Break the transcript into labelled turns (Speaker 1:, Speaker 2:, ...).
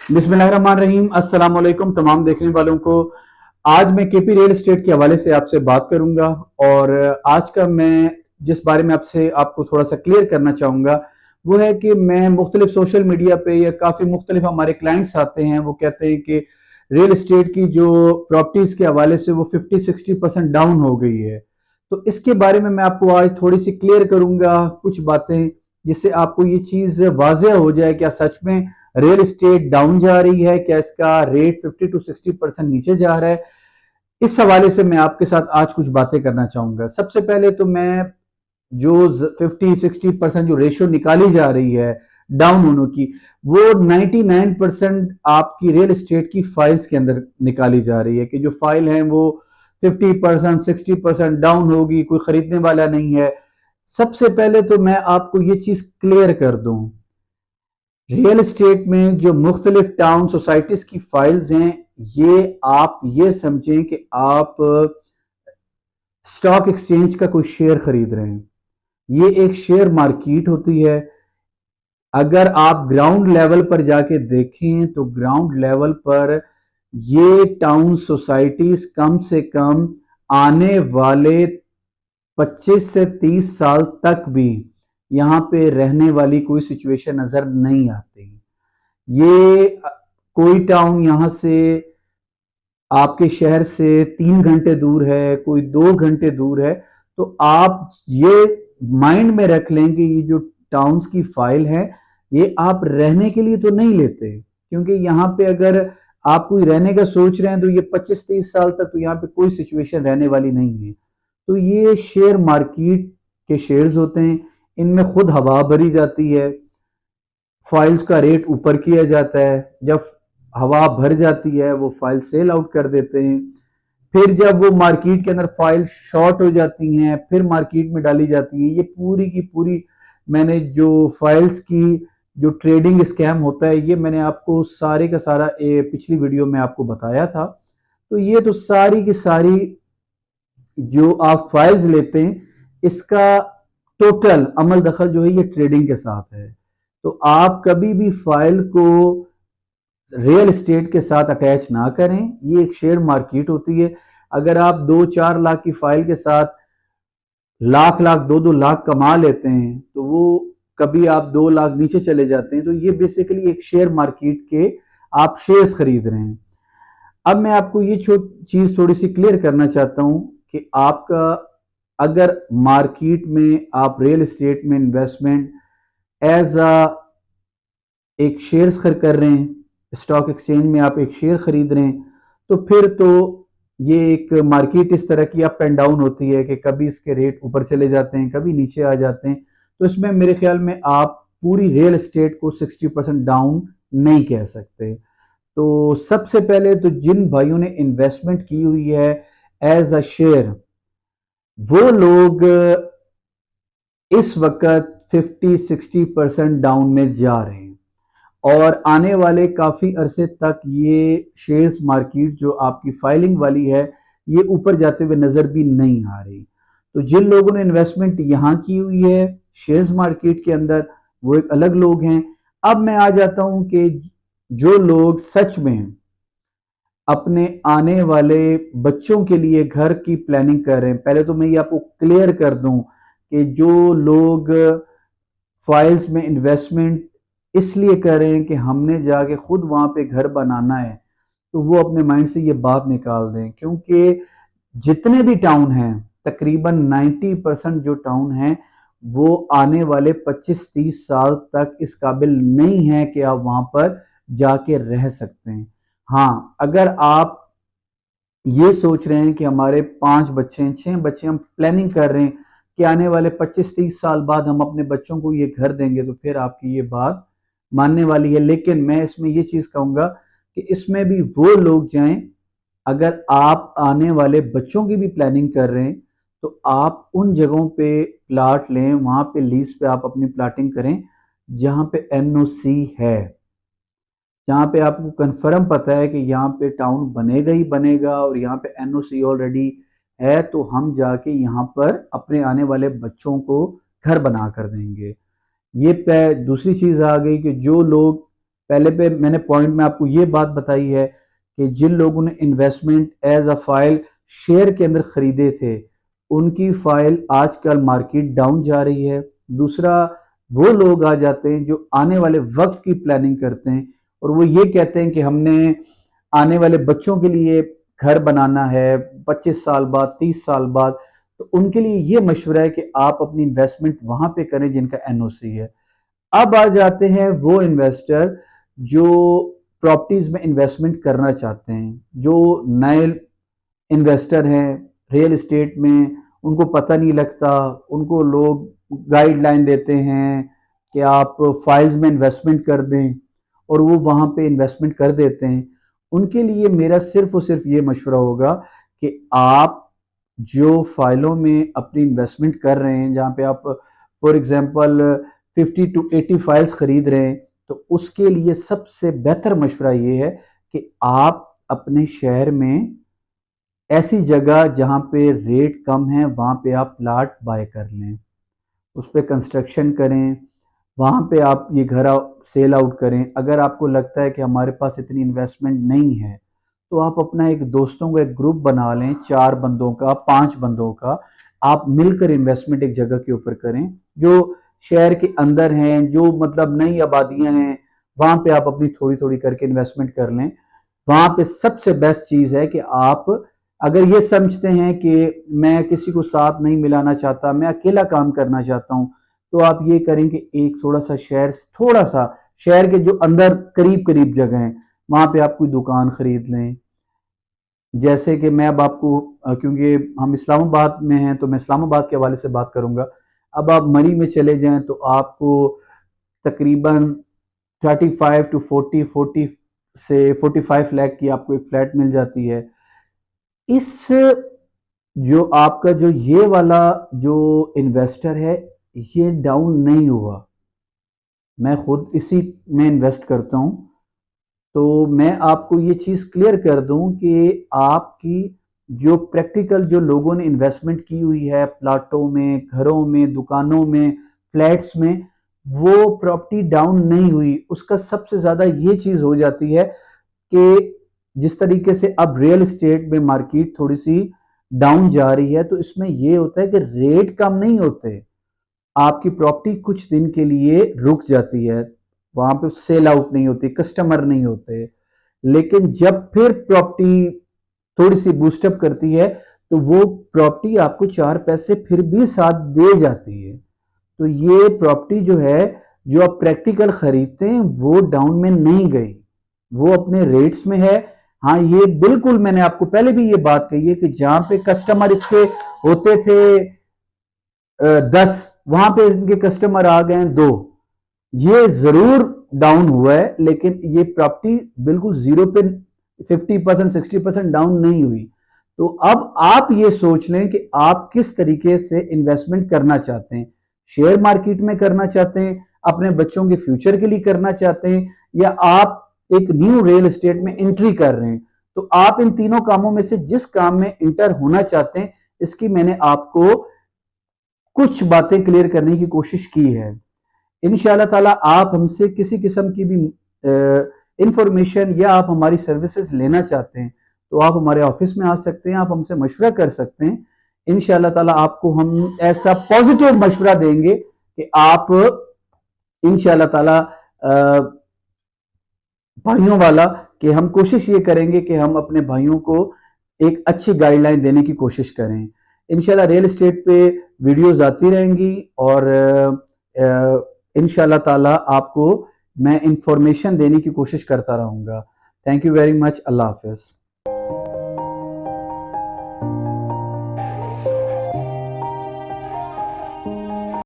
Speaker 1: बिस्मिल्लाहिर्रहमानिर्रहीम। अस्सलाम वालेकुम तमाम देखने वालों को। आज मैं केपी रियल एस्टेट के हवाले से आपसे बात करूंगा और आज का मैं जिस बारे में आपको थोड़ा सा क्लियर करना चाहूंगा वो है कि मैं मुख्तलिफ सोशल मीडिया पे या काफ़ी मुख्तलिफ हमारे क्लाइंट्स आते हैं, वो कहते हैं कि रियल एस्टेट की जो प्रॉपर्टीज़ के हवाले से वो 50-60% डाउन हो गई है। तो इसके बारे में मैं आपको आज थोड़ी सी क्लियर करूंगा कुछ बातें, जिससे आपको ये चीज़ वाज़ेह हो जाए क्या सच में रियल एस्टेट डाउन जा रही है, क्या इसका रेट 50-60% नीचे जा रहा है। इस हवाले से मैं आपके साथ आज कुछ बातें करना चाहूंगा। सबसे पहले तो मैं जो 50-60% जो रेशियो निकाली जा रही है डाउन होने की, वो 99% आपकी रियल एस्टेट की फाइल्स के अंदर निकाली जा रही है कि जो फाइल है वो 50% 60% डाउन होगी, कोई खरीदने वाला नहीं है। सबसे पहले तो मैं आपको ये चीज क्लियर कर दूं, रियल एस्टेट में जो मुख्तलिफ टाउन सोसाइटीज की फाइल्स हैं, ये आप ये समझें कि आप स्टॉक एक्सचेंज का कोई शेयर खरीद रहे हैं। ये एक शेयर मार्केट होती है। अगर आप ग्राउंड लेवल पर जाके देखें तो ग्राउंड लेवल पर ये टाउन सोसाइटीज कम से कम आने वाले 25 से 30 साल तक भी यहाँ पे रहने वाली कोई सिचुएशन नजर नहीं आती। ये कोई टाउन यहाँ से आपके शहर से 3 घंटे दूर है, कोई 2 घंटे दूर है। तो आप ये माइंड में रख लें कि ये जो टाउन्स की फाइल है ये आप रहने के लिए तो नहीं लेते, क्योंकि यहाँ पे अगर आप कोई रहने का सोच रहे हैं तो ये 25-30 साल तक तो यहाँ पे कोई सिचुएशन रहने वाली नहीं है। तो ये शेयर मार्केट के शेयर्स होते हैं, इनमें खुद हवा भरी जाती है, फाइल्स का रेट ऊपर किया जाता है। जब हवा भर जाती है वो फाइल सेल आउट कर देते हैं। फिर जब वो मार्केट के अंदर फाइल शॉर्ट हो जाती हैं फिर मार्केट में डाली जाती है। ये पूरी की पूरी मैंने जो फाइल्स की जो ट्रेडिंग स्कैम होता है ये मैंने आपको सारे का सारा पिछली वीडियो में आपको बताया था। तो ये तो सारी की सारी जो आप फाइल्स लेते हैं इसका टोटल अमल दखल जो है ये ट्रेडिंग के साथ है। तो आप कभी भी फाइल को रियल एस्टेट के साथ अटैच ना करें। ये एक शेयर मार्केट होती है। अगर आप 2-4 लाख की फाइल के साथ लाख लाख 2-2 लाख कमा लेते हैं तो वो कभी आप 2 लाख नीचे चले जाते हैं। तो ये बेसिकली एक शेयर मार्केट के आप शेयर्स खरीद रहे हैं। अब मैं आपको ये चीज थोड़ी सी क्लियर करना चाहता हूं कि आपका अगर मार्केट में आप रियल एस्टेट में इन्वेस्टमेंट एज अ एक शेयर्स कर रहे हैं, स्टॉक एक्सचेंज में आप एक शेयर खरीद रहे हैं, तो फिर तो ये एक मार्केट इस तरह की अप एंड डाउन होती है कि कभी इसके रेट ऊपर चले जाते हैं कभी नीचे आ जाते हैं। तो इसमें मेरे ख्याल में आप पूरी रियल एस्टेट को 60% डाउन नहीं कह सकते। तो सबसे पहले तो जिन भाइयों ने इन्वेस्टमेंट की हुई है एज अ शेयर, वो लोग इस वक्त 50-60% डाउन में जा रहे हैं और आने वाले काफी अरसे तक ये शेयर्स मार्केट जो आपकी फाइलिंग वाली है ये ऊपर जाते हुए नजर भी नहीं आ रही। तो जिन लोगों ने इन्वेस्टमेंट यहां की हुई है शेयर्स मार्केट के अंदर वो एक अलग लोग हैं। अब मैं आ जाता हूं कि जो लोग सच में अपने आने वाले बच्चों के लिए घर की प्लानिंग कर रहे हैं, पहले तो मैं ये आपको क्लियर कर दूं कि जो लोग फाइल्स में इन्वेस्टमेंट इसलिए कर रहे हैं कि हमने जाके खुद वहां पे घर बनाना है, तो वो अपने माइंड से ये बात निकाल दें, क्योंकि जितने भी टाउन हैं तकरीबन 90% जो टाउन हैं वो आने वाले 25-30 साल तक इस काबिल नहीं है कि आप वहां पर जाके रह सकते हैं। हाँ, अगर आप ये सोच रहे हैं कि हमारे 5 बच्चे हैं 6 बच्चे, हम प्लानिंग कर रहे हैं कि आने वाले 25-30 साल बाद हम अपने बच्चों को ये घर देंगे, तो फिर आपकी ये बात मानने वाली है। लेकिन मैं इसमें ये चीज कहूंगा कि इसमें भी वो लोग जाएं, अगर आप आने वाले बच्चों की भी प्लानिंग कर रहे हैं तो आप उन जगहों पे प्लाट लें, वहां पे लीज पे आप अपनी प्लाटिंग करें जहां पे एनओसी है, जहाँ पे आपको कंफर्म पता है कि यहाँ पे टाउन बनेगा ही बनेगा और यहाँ पे एनओसी ऑलरेडी है, तो हम जाके यहाँ पर अपने आने वाले बच्चों को घर बना कर देंगे। ये दूसरी चीज आ गई कि जो लोग पहले पे मैंने पॉइंट में आपको ये बात बताई है कि जिन लोगों ने investment as a file share के अंदर खरीदे थे उनकी फाइल आजकल मार्केट डाउन जा रही है। दूसरा, वो लोग आ जाते हैं जो आने वाले वक्त की प्लानिंग करते हैं और वो ये कहते हैं कि हमने आने वाले बच्चों के लिए घर बनाना है 25 साल बाद, 30 साल बाद, तो उनके लिए ये मशवरा है कि आप अपनी इन्वेस्टमेंट वहां पे करें जिनका एनओसी है। अब आ जाते हैं वो इन्वेस्टर जो प्रॉपर्टीज में इन्वेस्टमेंट करना चाहते हैं, जो नए इन्वेस्टर हैं रियल एस्टेट में, उनको पता नहीं लगता, उनको लोग गाइडलाइन देते हैं कि आप फाइल्स में इन्वेस्टमेंट कर दें और वो वहाँ पे इन्वेस्टमेंट कर देते हैं। उनके लिए मेरा सिर्फ और सिर्फ ये मशवरा होगा कि आप जो फाइलों में अपनी इन्वेस्टमेंट कर रहे हैं, जहाँ पे आप फॉर एग्जांपल 50 to 80 फाइल्स खरीद रहे हैं, तो उसके लिए सबसे बेहतर मशवरा ये है कि आप अपने शहर में ऐसी जगह जहाँ पे रेट कम है वहाँ पे आप प्लाट बाय कर लें, उस पर कंस्ट्रक्शन करें, वहाँ पे आप ये घर सेल आउट करें। अगर आपको लगता है कि हमारे पास इतनी इन्वेस्टमेंट नहीं है तो आप अपना एक दोस्तों का एक ग्रुप बना लें, 4 बंदों का, 5 बंदों का, आप मिलकर इन्वेस्टमेंट एक जगह के ऊपर करें जो शहर के अंदर हैं, जो मतलब नई आबादियां हैं, वहां पे आप अपनी थोड़ी थोड़ी करके इन्वेस्टमेंट कर लें। वहां पे सबसे बेस्ट चीज है कि आप अगर ये समझते हैं कि मैं किसी को साथ नहीं मिलाना चाहता, मैं अकेला काम करना चाहता हूं, तो आप ये करें कि एक थोड़ा सा शहर के जो अंदर करीब करीब जगह हैं वहां पे आप कोई दुकान खरीद लें। जैसे कि मैं अब आपको क्योंकि हम इस्लामाबाद में हैं तो मैं इस्लामाबाद के हवाले से बात करूंगा। अब आप मरी में चले जाएं तो आपको तकरीबन 35 टू 40 से 45 लाख की आपको एक फ्लैट मिल जाती है। इस जो आपका जो ये वाला जो इन्वेस्टर है ये डाउन नहीं हुआ, मैं खुद इसी में इन्वेस्ट करता हूं, तो मैं आपको ये चीज क्लियर कर दूं कि आपकी जो प्रैक्टिकल जो लोगों ने इन्वेस्टमेंट की हुई है प्लाटों में, घरों में, दुकानों में, फ्लैट्स में, वो प्रॉपर्टी डाउन नहीं हुई। उसका सबसे ज्यादा ये चीज हो जाती है कि जिस तरीके से अब रियल एस्टेट में मार्केट थोड़ी सी डाउन जा रही है तो इसमें यह होता है कि रेट कम नहीं होते, आपकी प्रॉपर्टी कुछ दिन के लिए रुक जाती है, वहां पे सेल आउट नहीं होती, कस्टमर नहीं होते। लेकिन जब फिर प्रॉपर्टी थोड़ी सी बूस्टअप करती है तो वो प्रॉपर्टी आपको 4 पैसे फिर भी साथ दे जाती है। तो ये प्रॉपर्टी जो है, जो आप प्रैक्टिकल खरीदते हैं वो डाउन में नहीं गई, वो अपने रेट्स में है। हाँ, ये बिल्कुल मैंने आपको पहले भी ये बात कही है कि जहां पे कस्टमर इसके होते थे 10, वहां पे इनके कस्टमर आ गए 2, ये जरूर डाउन हुआ है, लेकिन ये प्रॉपर्टी बिल्कुल जीरो पे 50% 60% डाउन नहीं हुई। तो अब आप ये सोच लें कि आप किस तरीके से इन्वेस्टमेंट करना चाहते हैं, शेयर मार्केट में करना चाहते हैं, अपने बच्चों के फ्यूचर के लिए करना चाहते हैं, या आप एक न्यू रियल एस्टेट में एंट्री कर रहे हैं। तो आप इन तीनों कामों में से जिस काम में इंटर होना चाहते हैं, इसकी मैंने आपको कुछ बातें क्लियर करने की कोशिश की है। इंशाअल्लाह ताला आप हमसे किसी किस्म की भी इंफॉर्मेशन या आप हमारी सर्विसेज लेना चाहते हैं तो आप हमारे ऑफिस में आ सकते हैं, आप हमसे मशवरा कर सकते हैं। इंशाअल्लाह ताला आपको हम ऐसा पॉजिटिव मशवरा देंगे कि आप इंशाअल्लाह ताला भाइयों वाला, कि हम कोशिश ये करेंगे कि हम अपने भाइयों को एक अच्छी गाइडलाइन देने की कोशिश करें। इंशाल्लाह रियल एस्टेट पे वीडियोस आती रहेंगी और इंशाल्लाह ताला आपको मैं इंफॉर्मेशन देने की कोशिश करता रहूंगा। Thank you very much. Allah Hafiz.